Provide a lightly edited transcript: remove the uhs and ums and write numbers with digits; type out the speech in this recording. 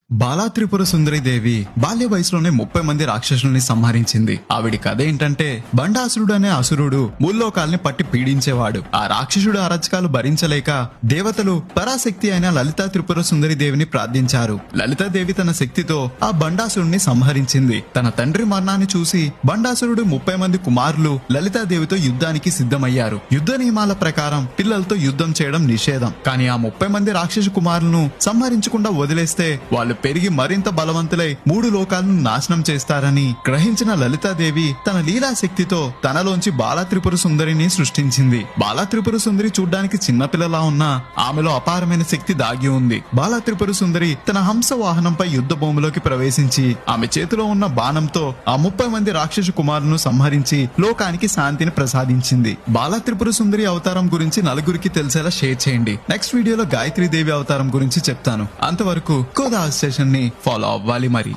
బాలా త్రిపుర సుందరి దేవి బాల్య వయసులోనే 30 మంది రాక్షసుల్ని సంహరించింది. ఆవిడి కథ ఏంటంటే, బండాసురుడు అనే అసురుడు ముల్లోకాల్ని పట్టి పీడించేవాడు. ఆ రాక్షసుడు అరచకాలు భరించలేక దేవతలు పరాశక్తి అయిన లలితా త్రిపుర సుందరి దేవిని ప్రార్థించారు. లలితాదేవి తన శక్తితో ఆ బండాసురుడిని సంహరించింది. తన తండ్రి మరణాన్ని చూసి బండాసురుడు 30 మంది కుమారులు లలితాదేవితో యుద్ధానికి సిద్ధమయ్యారు. యుద్ధ నియమాల ప్రకారం పిల్లలతో యుద్ధం చేయడం నిషేధం. కానీ ఆ 30 మంది రాక్షసు కుమారులను సంహరించకుండా వదిలేస్తే వాళ్ళు పెరిగి మరింత బలవంతులై 3 లోకాలను నాశనం చేస్తారని గ్రహించిన లలితాదేవి తన లీలా శక్తితో తనలోంచి బాలా త్రిపుర సుందరిని సృష్టించింది. బాలా త్రిపుర సుందరి చూడ్డానికి చిన్నపిల్లలా ఉన్నా ఆమెలో అపారమైన శక్తి దాగి ఉంది. బాలా త్రిపుర సుందరి తన హంస వాహనంపై యుద్ధ భూమిలోకి ప్రవేశించి ఆమె చేతిలో ఉన్న బాణంతో ఆ 30 మంది రాక్షసు కుమారులను సంహరించి లోకానికి శాంతిని ప్రసాదించింది. బాలా త్రిపుర సుందరి అవతారం గురించి నలుగురికి తెలిసేలా షేర్ చేయండి. నెక్స్ట్ వీడియోలో గాయత్రీ దేవి అవతారం గురించి చెప్తాను. అంతవరకు కోదా సెషన్ ని ఫాలో అవ్వాలి మరి.